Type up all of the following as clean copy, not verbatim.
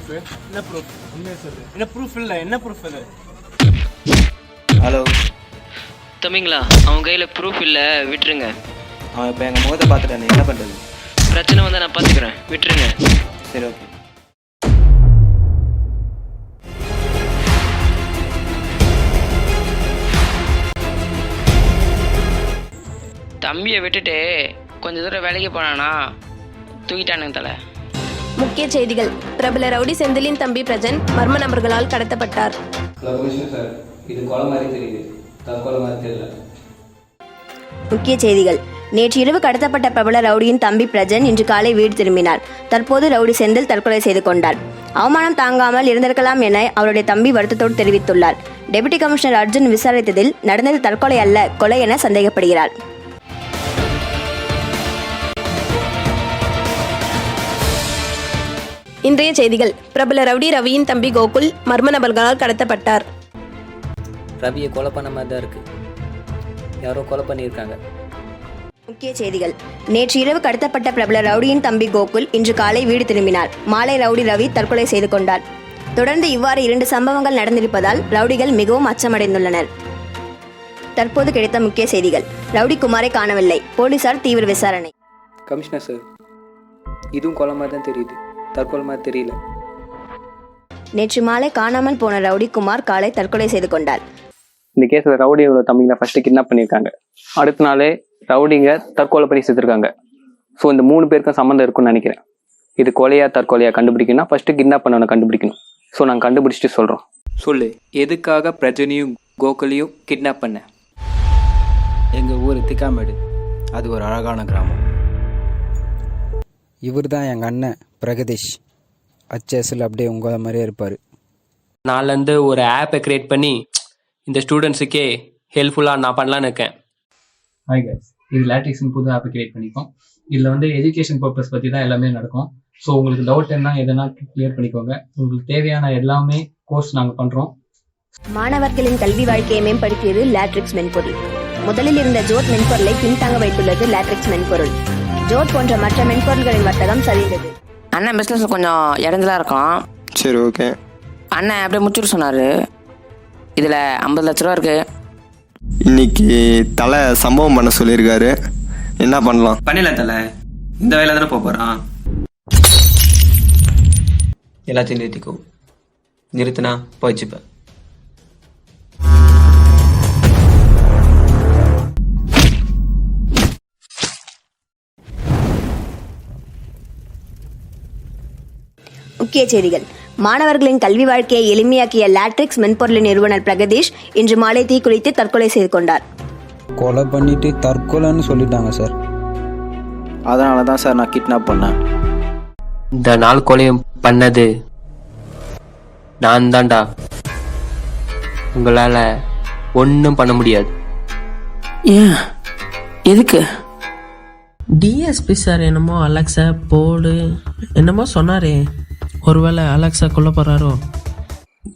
Proof? என்ன proof? என்ன proof இல்லை, என்ன ப்ரூஃப் அது? ஹலோ தம்பிங்களா, அவன் கையில் ப்ரூஃப் இல்லை, விட்டுருங்க. அவன் இப்போ எங்கள் முகத்தை பார்த்துட்டானே, என்ன பண்ணுறது? பிரச்சனை வந்தால் நான் பார்த்துக்கிறேன், விட்டுருங்க. சரி ஓகே. தம்பியை விட்டுட்டு கொஞ்சம் தூரம் வேலைக்கு போனானா தூக்கிட்டானுங்க தலை. முக்கிய செய்திகள். பிரபல ரவுடி செந்திலின் தம்பி பிரஜன் மர்ம நபர்களால் கடத்தப்பட்டார். சார், இது கொலை மாதிரி தெரியுது, தற்கொலை மாதிரி தெரியல. முக்கிய செய்திகள். நேற்று இரவு கடத்தப்பட்ட பிரபல ரவுடியின் தம்பி பிரஜன் இன்று காலை வீடு திரும்பினார். தற்போது ரவுடி செந்தில் தற்கொலை செய்து கொண்டார். அவமானம் தாங்காமல் இருந்திருக்கலாம் என அவருடைய தம்பி வருத்தத்தோடு தெரிவித்துள்ளார். டெபுட்டி கமிஷனர் அர்ஜுன் விசாரித்ததில் நடந்தது தற்கொலை அல்ல, கொலை என சந்தேகப்படுகிறார். இன்றைய செய்திகள். பிரபல ரவுடி ரவியின் தம்பி கோகுல் மர்ம நபர்களால் கடத்தப்பட்டார். ரவியை கொலை பண்ண மாதிரி தான் இருக்கு, யாரோ கொலை பண்ணியிருக்காங்க. முக்கிய செய்திகள். நேற்று இரவு கடத்தப்பட்ட பிரபல ரவுடியின் தம்பி கோகுல் இன்று காலை வீடு திரும்பினார். மாலை ரவுடி ரவி தற்கொலை செய்து கொண்டார். தொடர்ந்து இவ்வாறு 2 சம்பவங்கள் நடந்திருப்பதால் ரவுடிகள் மிகவும் அச்சமடைந்துள்ளனர். தற்போது கிடைத்த முக்கிய செய்திகள். ரவுடி குமாரை காணவில்லை, போலீசார் தீவிர விசாரணை. கமிஷனர் சார், இதுவும் கொலை மாதிரி தான் தெரியுது, தற்கொலை மாதிரி தெரியல. நேற்று மாலை காணாமல் போன ரவுடி குமார் காலை தற்கொலை செய்து கொண்டார். இந்த கேஸில் ரவுடியோட தம்பிங்களை ஃபர்ஸ்ட் கிட்னாப் பண்ணியிருக்காங்க. அடுத்த நாளே ரவுடிங்க தற்கொலை பண்ணி செத்துருக்காங்க. ஸோ இந்த 3 பேருக்கும் சம்மந்தம் இருக்குன்னு நினைக்கிறேன். இது கொலையா தற்கொலையா கண்டுபிடிக்கணும்னா ஃபர்ஸ்ட் கிட்னாப் பண்ணவனை கண்டுபிடிக்கணும். ஸோ நாங்கள் கண்டுபிடிச்சிட்டு சொல்கிறோம். சொல்லு, எதுக்காக பிரஜனையும் கோகுலையும் கிட்னாப் பண்ண? எங்கள் ஊர் திக்காமேடு, அது ஒரு அழகான கிராமம். இவர் தான் எங்கள் அண்ணன் பிரகதீஷ். அச்சேஸில் அப்படியே உங்களை மாதிரியே இருப்பார். நான்லேருந்து ஒரு ஆப்பை க்ரியேட் பண்ணி இந்த ஸ்டூடெண்ட்ஸுக்கே ஹெல்ப்ஃபுல்லாக நான் பண்ணலான்னு இருக்கேன். ஹாய் கைஸ், இது லேட்ரிக்ஸ்னு புது ஆப்பை க்ரியேட் பண்ணிக்கோம். இதில் வந்து எஜுகேஷன் பர்பஸ் பற்றி தான் எல்லாமே நடக்கும். ஸோ உங்களுக்கு டவுட் என்ன எதனா கிளியர் பண்ணிக்கோங்க. உங்களுக்கு தேவையான எல்லாமே கோர்ஸ் நாங்கள் பண்ணுறோம். மாணவர்களின் கல்வி வாழ்க்கையை மேம்படுத்தியது லேட்ரிக்ஸ் மென்பொருள். முதலில் இருந்த ஜோட் மென்பொருளை பின்தாங்க வைத்துள்ளது லேட்ரிக்ஸ் மென்பொருள். ஜோட் போன்ற மற்ற மென்பொருள்களின் வர்த்தகம் சரிந்தது. அண்ணன் பிஸ்னஸ் கொஞ்சம் இறஞ்சலாக இருக்கும். சரி ஓகே. அண்ணன் அப்படியே முடிச்சுட்டு சொன்னார், இதில் 50 லட்ச ரூபா இருக்குது. இன்னைக்கு தலை சம்பவம் பண்ண சொல்லியிருக்காரு, என்ன பண்ணலாம்? பண்ணிடலாம் தலை, இந்த வேலை தானே போகிறான். எல்லாத்தையும் நிறுத்திக்கோ, நிறுத்தினா போயிடுச்சுப்ப. முக்கிய செய்திகள். மாணவர்களின் கல்வி வாழ்க்கையை எளிமையாக்கிய லேட்ரிக்ஸ் மென்பொருளின் நிறுவனர் பிரகதீஷ் இன்று மாலை தீக்குளித்து தற்கொலை செய்து கொண்டார். கொலை பண்ணிட்டு தற்கொலைன்னு சொல்லிட்டாங்க சார். அதனால தான் சார் நான் கிட்னாப் பண்ணேன். இந்த நாள் கொலையும் பண்ணது நான் தான்டா. உங்களால் ஒன்றும் பண்ண முடியாது. ஏன், எதுக்கு? டிஎஸ்பி சார் என்னமோ அலெக்ஸா போடு என்னமோ சொன்னாரே, ஒருவேளை அலெக்ஸா கொல்ல போறாரோ?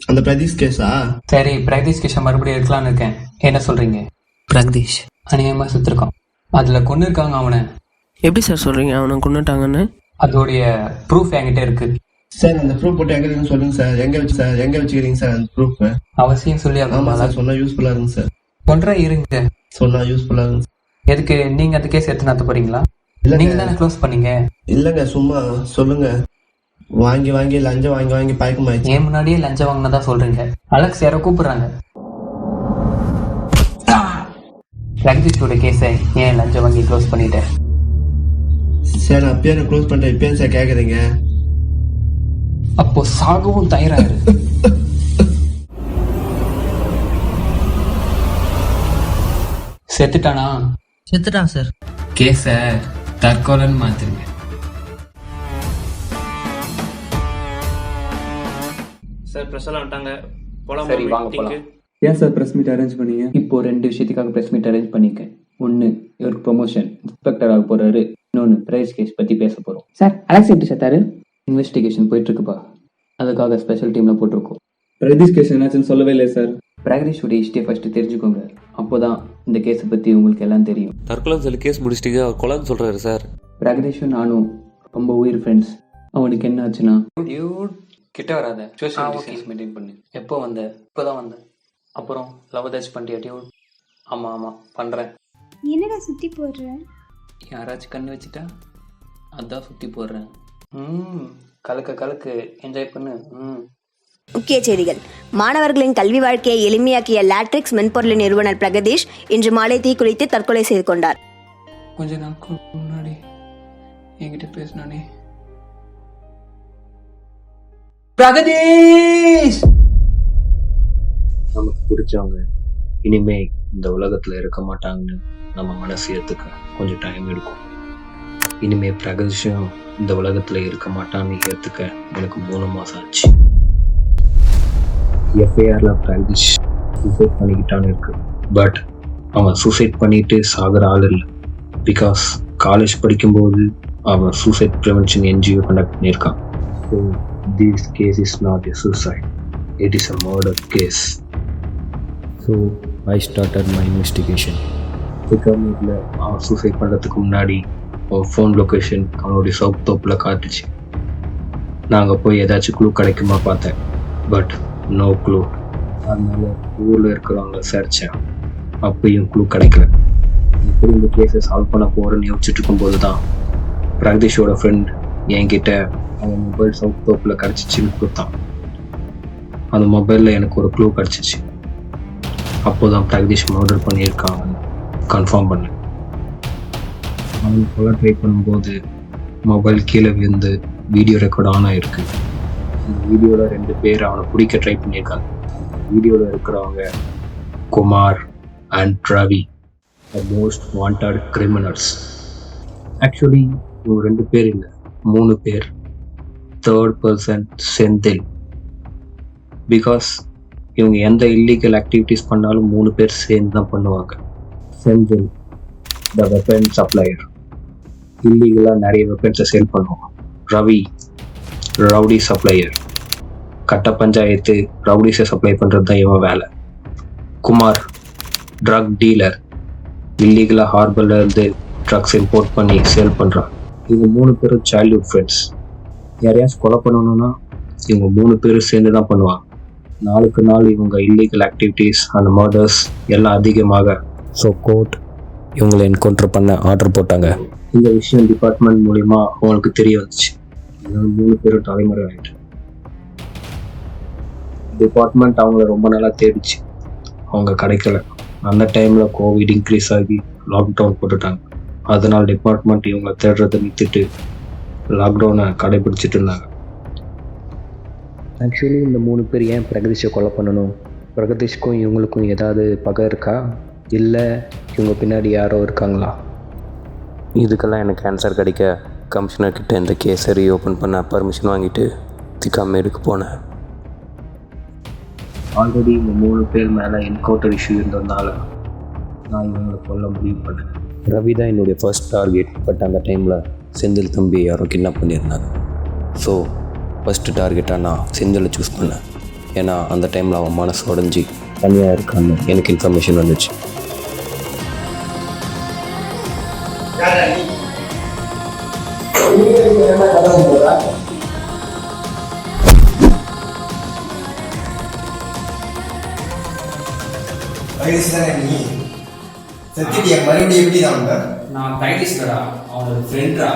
அந்த பிரதீஷ் கேஸா? சரி, பிரகதீஷ் கேஷை மறுபடியும் எடுக்கலான்னு இருக்கேன். என்ன சொல்கிறீங்க? பிரகதீஷ் அநியாயமாக சுற்றிருக்கான், அதில் கொண்டு இருக்காங்க அவனை. எப்படி சார் சொல்றீங்க அவனை கொண்டுட்டாங்கன்னு? அதோடைய ப்ரூஃப் என்கிட்ட இருக்கு சார். அந்த ப்ரூஃப் போட்டு எங்க இருக்குன்னு சொல்லுங்க சார். எங்க வச்சுக்கிறீங்க சார் அந்த ப்ரூஃப்? அவசியம் சொல்லி ஆமா சார், சொன்னா யூஸ்ஃபுல்லா இருக்கும் சார். ஒன்றா இருங்க, சொன்னா யூஸ்ஃபுல்லா இருக்கும். எதுக்கு நீங்க அந்த கேஸ் எடுத்து நடத்த போறீங்களா? நீங்க தானே க்ளோஸ் பண்ணீங்க. இல்லங்க, சும்மா சொல்லுங்க. வாங்கி லஞ்சம் வாங்கி பாய்க்குமாச்சு. ஏன் முன்னாடியே லஞ்சம் வாங்கினதா சொல்றீங்க? அலெக்ஸ் யாரோ கூப்பிடுறாங்க. பிரகதீஷோட கேஸை ஏன் லஞ்சம் வாங்கி க்ளோஸ் பண்ணிட்டேன்? சார் அப்பயே நான் க்ளோஸ் பண்ணிட்டேன், இப்பயே சார் கேக்குறீங்க? அப்போ சாகவும் தயாராரு. செத்துட்டானா? செத்துட்டான் சார். கேஸை தற்கொலைன்னு மாத்துருங்க. சார் ப்ரெஸ் எல்லாம் வந்துட்டாங்க, சரி வாங்க போலாம். ஏன் சார் ப்ரெஸ் மீட் அரேஞ்ச் பண்ணீங்க? இப்போ 2 விஷயத்துக்காக ப்ரெஸ் மீட் அரேஞ்ச் பண்ணியிருக்கேன். ஒன்று, இவருக்கு ப்ரொமோஷன், இன்ஸ்பெக்டர் ஆக போறாரு. இன்னொன்று, பிரைஸ் கேஸ் பற்றி பேச போகிறோம். சார், அலெக்ஸ் எப்படி செத்தாரு? இன்வெஸ்டிகேஷன் போயிட்டு இருக்குப்பா, அதுக்காக ஸ்பெஷல் டீம்ல போட்டிருக்கோம். பிரதீஷ் கேஸ் என்னாச்சுன்னு சொல்லவே இல்லை சார். பிரகதீஷோட ஹிஸ்டரியை ஃபர்ஸ்ட் தெரிஞ்சுக்கோங்க, அப்போதான் இந்த கேஸை பற்றி உங்களுக்கு எல்லாம் தெரியும். தற்கொலைன்னு சொல்லி கேஸ் முடிச்சிட்டீங்க, அவர் கொலைன்னு சொல்கிறாரு சார். பிரகதீஷும் நானும் ரொம்ப உயிர் ஃப்ரெண்ட்ஸ். அவனுக்கு என்ன ஆச்சுன்னா கிட்ட வராத. சோஷியல் டிஸ்டன்ஸ் மெயின்டைன் பண்ணு. எப்போ வந்த? இப்போதான் வந்தேன். அப்புறம் லவ் ஏதாச்சும் பண்ணிட்டியா டியூட்? ஆமாம் பண்ணுறேன். என்னடா சுத்தி போடுற? யாராச்சும் கண்ணு வச்சுட்டா அதான் சுற்றி போடுறேன். கலக்கு என்ஜாய் பண்ணு. முக்கிய செய்திகள். மாணவர்களின் கல்வி வாழ்க்கையை எளிமையாக்கிய லேட்ரிக்ஸ் மென்பொருள் நிறுவனர் பிரகதீஷ் இன்று மாலை தீக்குளித்து தற்கொலை செய்து கொண்டார். கொஞ்ச நாட்கள் முன்னாடி என்கிட்ட பேசினானே பிரகதீஷ். நமக்கு பிடிச்சவங்க இனிமே இந்த உலகத்துல இருக்க மாட்டாங்கன்னு நம்ம மனசு ஏத்துக்க கொஞ்சம் டைம் எடுக்கும். இனிமே பிரகதீஷும் இந்த உலகத்துல இருக்க மாட்டான்னு ஏத்துக்க எனக்கு 3 மாசம் ஆச்சு. எஃப்ஐஆர்ல பிரகதீஷ் சூசைட் பண்ணிக்கிட்டான்னு இருக்கு. பட் அவன் சூசைட் பண்ணிட்டு சாகிற ஆள் இல்லை. பிகாஸ் காலேஜ் படிக்கும்போது அவன் சூசைட் ப்ரிவென்ஷன் என்ஜிஓ கண்டக்ட் பண்ணியிருக்கான். So this case is not a suicide, it is a murder case. So I started my investigation. சிக்கமில் அவன் சூசைட் பண்ணுறதுக்கு முன்னாடி அவன் ஃபோன் லொக்கேஷன் அவனுடைய சவுத் தோப்பில் காட்டுச்சு. நாங்கள் போய் ஏதாச்சும் க்ளூ கிடைக்குமா பார்த்தேன். But no clue. அதனால ஊரில் இருக்கிறவங்க விசாரித்தேன். அப்பயும் க்ளூ கிடைக்கல. எப்படி இந்த கேஸை சால்வ் பண்ண போகிறேன்னு யோசிச்சுட்டு இருக்கும்போது தான் பிரகதீஷோட ஃப்ரெண்ட் என்கிட்ட அவன் மொபைல் சவுத் தோப்பில் கிடச்சிச்சின்னு கொடுத்தான். அந்த மொபைலில் எனக்கு ஒரு க்ளூ கிடச்சிச்சு. அப்போதான் பிரகதீஷ் மர்டர் பண்ணியிருக்காங்கன்னு கன்ஃபார்ம் பண்ணேன். அவன் கொலை ட்ரை பண்ணும்போது மொபைல் கீழே விழுந்து வீடியோ ரெக்கார்ட் ஆன் ஆகிருக்கு. இந்த வீடியோவில் 2 பேர் அவனை பிடிக்க ட்ரை பண்ணியிருக்காங்க. வீடியோவில் இருக்கிறவங்க Kumar and Ravi, the most wanted criminals. Actually இவங்க 2 பேர் இல்லை, 3 பேர். 3rd person Senthil. பிகாஸ் இவங்க எந்த இல்லீகல் ஆக்டிவிட்டிஸ் பண்ணாலும் 3 பேர் சேர்ந்து தான் பண்ணுவாங்க. செந்தில் த வெப்பன் சப்ளையர், இல்லீகலாக நிறைய வெப்பன்ஸை சேல் பண்ணுவான். ரவி ரவுடி சப்ளையர், கட்ட பஞ்சாயத்து ரவுடிஸை சப்ளை பண்ணுறது தான் இவன் வேலை. குமார் ட்ரக் டீலர், இல்லீகலாக ஹார்பரில் இருந்து ட்ரக்ஸ் இம்போர்ட் பண்ணி சேல் பண்ணுறான். இவங்க 3 பேரும் சைல்ட்ஹுட் ஃப்ரெண்ட்ஸ். யாரையாச்சும் கொலை பண்ணணும்னா இவங்க 3 பேரும் சேர்ந்து தான் பண்ணுவாங்க. நாளுக்கு நாள் இவங்க இல்லீகல் ஆக்டிவிட்டீஸ் அந்த மர்டர்ஸ் எல்லாம் அதிகமாக. ஸோ கோர்ட் இவங்களை என்கவுண்டர் பண்ண ஆர்டர் போட்டாங்க. இந்த விஷயம் டிபார்ட்மெண்ட் மூலிமா அவங்களுக்கு தெரிய வந்துச்சு. அதனால 3 பேரும் தலைமுறை ஆகிட்டு. டிபார்ட்மெண்ட் அவங்கள ரொம்ப நாளாக தேடிச்சு, அவங்க கிடைக்கல. அந்த டைமில் கோவிட் இன்க்ரீஸ் ஆகி லாக்டவுன் போட்டுட்டாங்க. அதனால் டிபார்ட்மெண்ட் இவங்களை தேடுறதை நிறுத்திட்டு லாக்டவுனை கடைபிடிச்சிட்டு இருந்தாங்க. ஆக்சுவலி இந்த 3 பேர் ஏன் பிரகதீஷை கொலை பண்ணணும்? பிரகதீஷ்க்கும் இவங்களுக்கும் ஏதாவது பகை இருக்கா, இல்லை இவங்க பின்னாடி யாரோ இருக்காங்களா? இதுக்கெல்லாம் எனக்கு ஆன்சர் கிடைக்க கமிஷனர்கிட்ட இந்த கேஸை ரீஓப்பன் பண்ண பர்மிஷன் வாங்கிட்டு திக்காமேடுக்கு போனேன். ஆல்ரெடி இந்த 3 பேர் மேலே என்கவுண்டர் இஷ்யூ இருந்ததுனால நான் இவங்களை கொல்ல முடிவு பண்ணேன். ரவி தான் என்னுடைய ஃபர்ஸ்ட் டார்கெட். பட் அந்த டைமில் செந்தில் தம்பி யாரோ கிட்னாப் பண்ணியிருந்தாங்க. ஸோ ஃபஸ்ட்டு டார்கெட்டாக நான் செந்திலை சூஸ் பண்ணேன். ஏன்னா அந்த டைமில் அவன் மனசு உடஞ்சி தனியாக இருக்கான்னு எனக்கு இன்ஃபர்மேஷன் வந்துச்சு. நான் தைலிஸ்டா, அவனோட ஃப்ரெண்டா.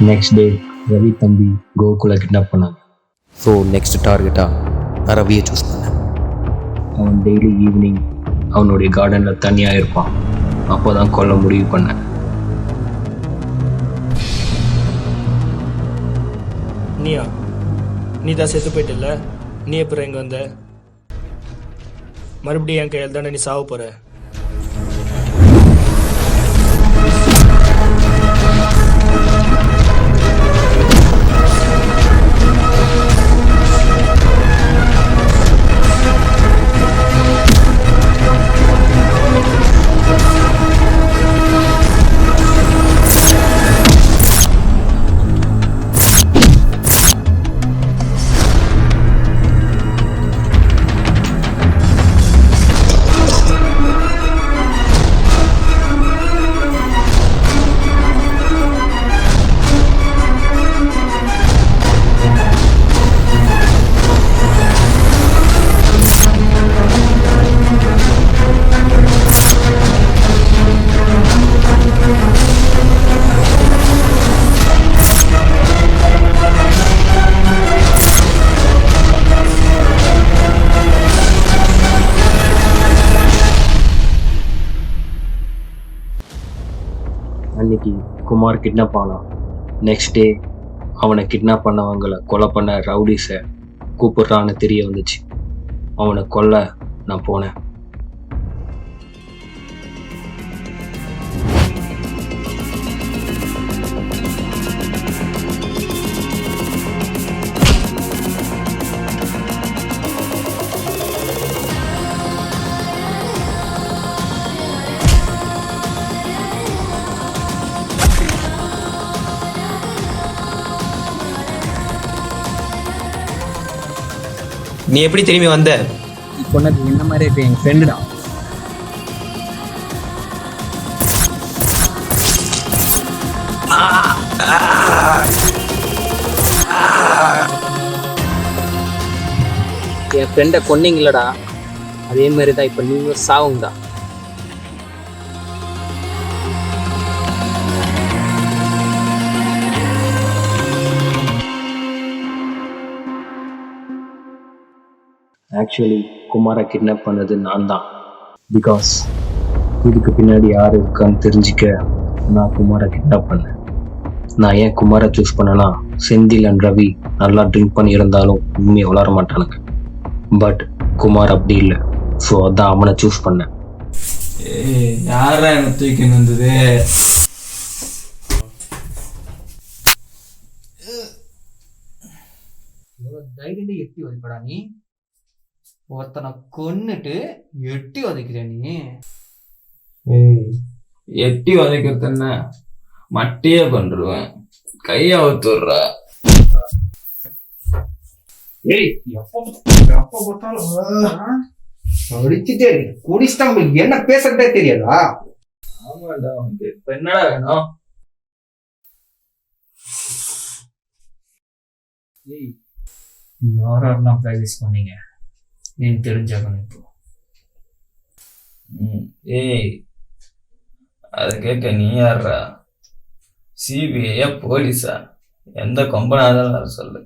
நெக்ஸ்ட் டே ரவி தம்பி கோகுலை கிட்னாப் பண்ணாங்க. ஸோ நெக்ஸ்ட் டார்கெட்டாக நான் ரவியை சூஸ் பண்ணேன். அவன் டெய்லி ஈவினிங் அவனுடைய கார்டனில் தனியாக இருப்பான். அப்போ தான் கொல்ல முடிவு பண்ணேன். நீயா? நீ தான் செத்து போயிட்டல, நீ எப்போ இங்கே வந்த? மறுபடியும் என் கையில் தானே நீ சாவ போகிற. அன்னைக்கு குமார் கிட்னாப் ஆனான். நெக்ஸ்ட் டே அவனை கிட்னாப் பண்ணவங்களை கொலை பண்ண ரவுடிஸை கூப்பிடுறான்னு தெரிய வந்துச்சு. அவனை கொல்ல நான் போனேன். நீ எப்படி திரும்பி வந்த? சொன்னது என்ன மாதிரி இப்போ என் ஃப்ரெண்டு தான். என் ஃப்ரெண்டை கொன்னீங்களடா, அதே மாதிரி தான் இப்போ நீங்களும் சாவுங்கடா. ஆக்சுவலி குமாரை கிட்னாப் பண்ணது நான் தான். பிகாஸ் இதுக்கு பின்னாடி யார் இருக்கான்னு தெரிஞ்சிக்க நான் குமாரை கிட்னாப் பண்ணேன். நான் ஏன் குமாரை சூஸ் பண்ணேன்னா, செந்தில் அண்ட் ரவி நல்லா ட்ரிங்க் பண்ணி இருந்தாலும் உண்மையை வளர மாட்டானுங்க. பட் குமார் அப்படி இல்லை. ஸோ அதான் அவனை சூஸ் பண்ணேன். யாரா என்ன தூக்கின்னு வந்தது? தைரியத்தை எட்டி வதைப்படா நீ. ஒருத்தனை கொன்னுட்டு எட்டி வதைக்கிற நீ. எட்டி வதைக்கிறது என்ன? மட்டியே பண்றேன், கைய அவுத்துடுற. எப்ப பார்த்தாலும் அடிச்சுட்டே குடிச்சிட்டா உங்களுக்கு என்ன பேசுறதே தெரியாதா? ஆமாண்டா, உனக்கு இப்ப என்னடா வேணும்? யாரெல்லாம் ப்ராக்டிஸ் பண்ணீங்க எனக்கு தெரிஞ்சாகணும் இப்போ. ஏய், அது கேட்க நீ யாரா? சிபிஐயா போலீஸா? எந்த கொம்பனாதான் சொல்லு,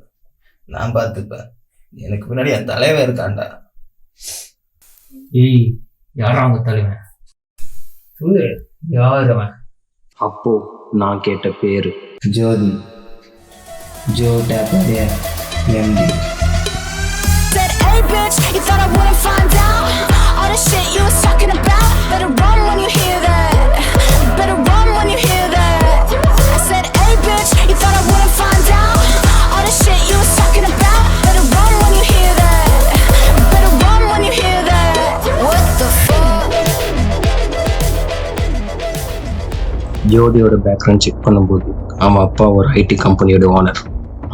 நான் பார்த்துப்பேன். எனக்கு பின்னாடி என் தலைவன் இருக்காண்டா. ஏய், யாரா அவங்க தலைவன்? சொல்லு, யார் அவன்? அப்போ நான் கேட்ட பேரு ஜோதி. ஜோ டேப்பரே எம்டி. Hey bitch, you thought I wouldn't find out all the shit you was talking about. Better run when you hear that. Better run when you hear that. I said, hey bitch, you thought I wouldn't find out all the shit you was talking about. Better run when you hear that. Better run when you hear that. What the fuck? ஜோதியோட background check பண்ணும்போது அவன் அப்பா ஒரு ID கம்பெனியோட owner.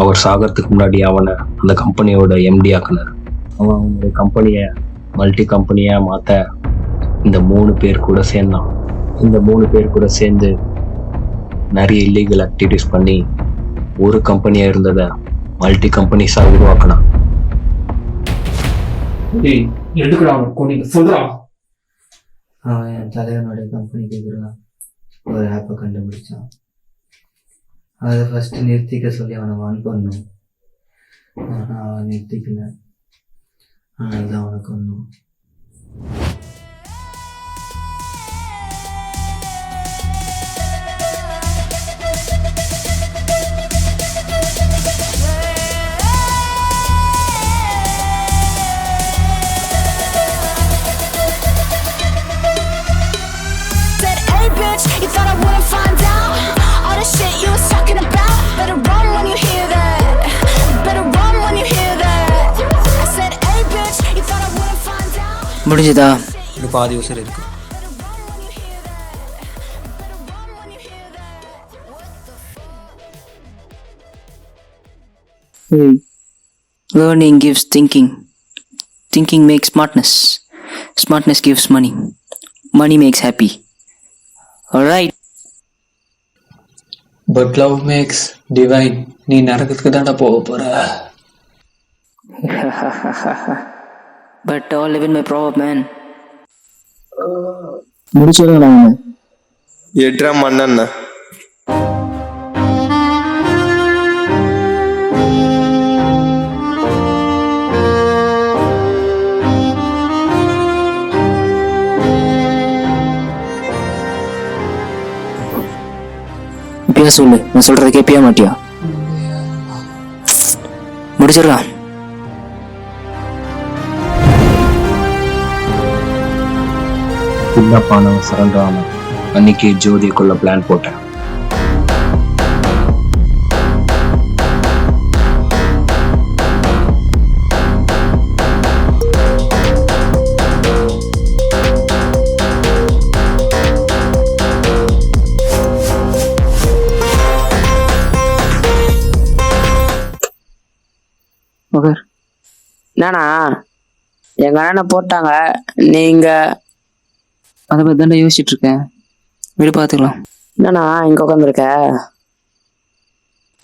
அவர் சாகிறதுக்கு முன்னாடி அவனை அந்த கம்பெனியோட எம்டி ஆக்குனார். அவன் அவனுடைய கம்பெனியை மல்டி கம்பெனியாக மாற்ற இந்த 3 பேர் கூட சேர்ந்தான். இந்த 3 பேர் கூட சேர்ந்து நிறைய இல்லீகல் ஆக்டிவிட்டிஸ் பண்ணி ஒரு கம்பெனியாக இருந்ததை மல்டி கம்பெனிஸாக உருவாக்கினான். அவன் என் தலைவனுடைய கம்பெனிக்கு எதிராக ஒரு ஆப்பை கண்டுபிடிச்சான். அதை ஃபஸ்ட்டு நிறுத்திக்க சொல்லி அவனை வான் பண்ணும். ஆனால் அவன் நிறுத்திக்கல. அதுதான் அவனுக்கு ஒன்றும். You thought I wouldn't find out all the shit you was talking about. Better run when you hear that. Better run when you hear that. I said, hey bitch, you thought I wouldn't find out. முடிஞ்சுதா? ஒரு பாதி உசர் இருக்கு. Learning gives thinking. Thinking makes smartness. Smartness gives money. Money makes happy. Alright. But love maths divine. நீ நரகத்துக்கு தானே போக போற. But all live in my proverb, man. முடிச்சிடலாம். எட்ரா மண்ணண்ணா. மரியாதை சொல்லு, நான் சொல்றத கேட்பியா மாட்டியா? முடிச்சிடலாம். கிட்னாப் ஆனவன் சரண்டர் ஆனவன் அன்னைக்கு ஜோதியை கொள்ள பிளான் போட்டேன். என்னண்ணா எங்க அண்ணனை போட்டாங்க, நீங்க அதை பத்தி தாண்டா யோசிச்சுட்டு இருக்கேன். வீடு பார்த்துக்கலாம். என்னண்ணா இங்க உட்காந்துருக்க?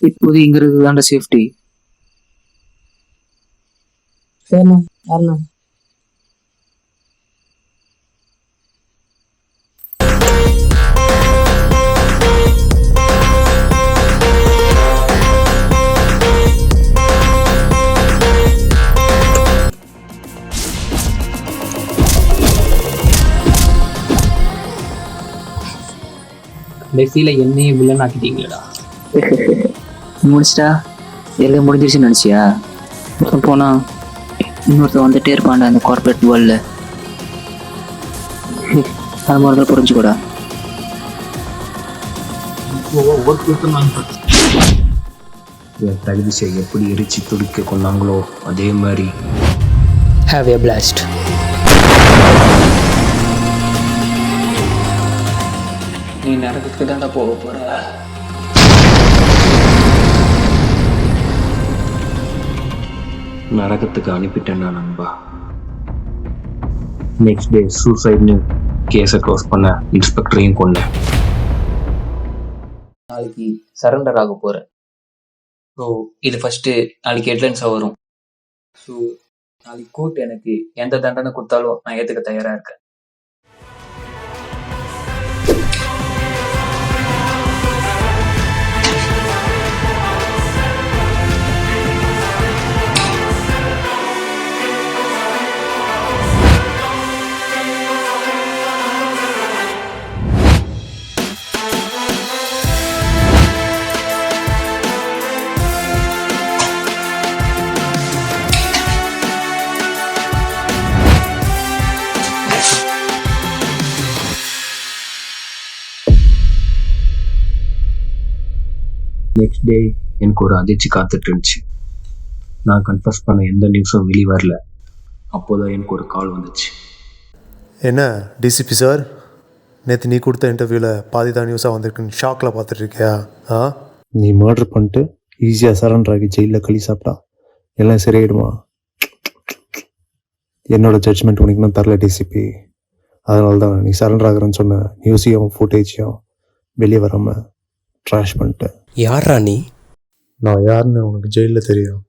இப்போது இங்க இருக்கிறது தாண்டா சேஃப்டி. சரிண்ணா வரண்ணா. கடைசியில என்னையும் வில்லன் ஆக்கிட்டீங்களா? முடிச்சிட்டா எல்லாம் முடிஞ்சிருச்சுன்னு நினைச்சியா? போனா இன்னொருத்த வந்துட்டே இருப்பான்டா அந்த கார்பரேட் வேர்ல்ட்ல. அது மாதிரி தான் புரிஞ்சுக்கூடா. என் தகுதிசை எப்படி எரிச்சு துடிக்க கொண்டாங்களோ அதே மாதிரி ஹேவ் ஏ பிளாஸ்ட். நீ நரகத்துக்கு தாண்டா போக போற. நரகத்துக்கு அனுப்பிட்டேன்னா நண்பா. நெக்ஸ்ட் டே சூசைட்னு கேஸை க்ளோஸ் பண்ண இன்ஸ்பெக்டரையும் கொண்டேன். நாளைக்கு சரண்டர் ஆக போறேன். ஸோ இது ஃபர்ஸ்ட் நாளைக்கு ஹெட்லைன்ஸாக வரும். ஸோ நாளைக்கு கோர்ட் எனக்கு எந்த தண்டனை கொடுத்தாலும் நான் ஏற்றுக்க தயாரா இருக்கேன். நெக்ஸ்ட் டே எனக்கு ஒரு அதிர்ச்சி காத்துட்டு இருந்துச்சு. நான் கன்ஃபஸ் பண்ண எந்த நியூஸும் வெளியே வரல. அப்போதான் எனக்கு ஒரு கால் வந்துச்சு. என்ன டிசிபி சார், நேற்று நீ கொடுத்த இன்டர்வியூவில் பாதி தான் நியூஸாக வந்திருக்குன்னு ஷாக்கில் பார்த்துட்ருக்கியா? நீ மர்டர் பண்ணிட்டு ஈஸியாக சரண்டர் ஆகி ஜெயிலில் களி சாப்பிட்டா எல்லாம் சரியாயிடுமா? என்னோட ஜட்ஜ்மெண்ட் உனக்கு இன்னும் தரல டிசிபி. அதனால தான் நீ சரண்டர் ஆகிறேன்னு சொன்ன நியூஸையும் ஃபுட்டேஜையும் வெளியே வராமல் ட்ராஷ் பண்ணிட்டேன். யாரா நீ? நான் யாருன்னு உனக்கு ஜெயிலில் தெரியும்.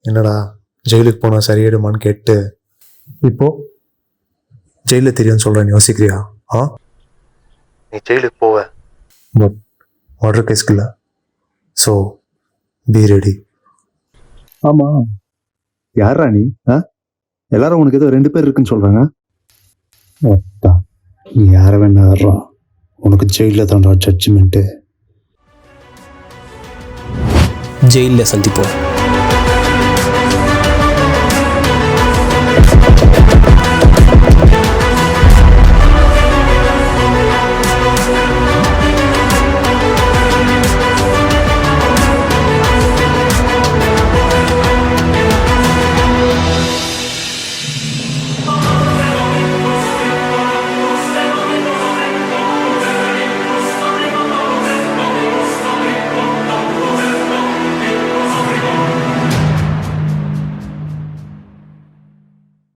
என்னடா ஜெயிலுக்கு போனால் சரியாயிடுமான்னு கேட்டு இப்போது ஜெயிலில் தெரியும்னு சொல்கிறேன், யோசிக்கிறியா? நீ ஜெயிலுக்கு போவ, பட் மர்டர் கேஸ்க்கு இல்லை. So be ready. ஆமாம், யாரா நீ? எல்லாரும் உனக்கு ஏதோ 2 பேர் இருக்குன்னு சொல்கிறாங்க. நீ யாரை வேணா வர்றா, உனக்கு ஜெயிலில் தான்டா ஜட்ஜ்மெண்ட்டு. ஜெயிலில் சந்திப்போம்.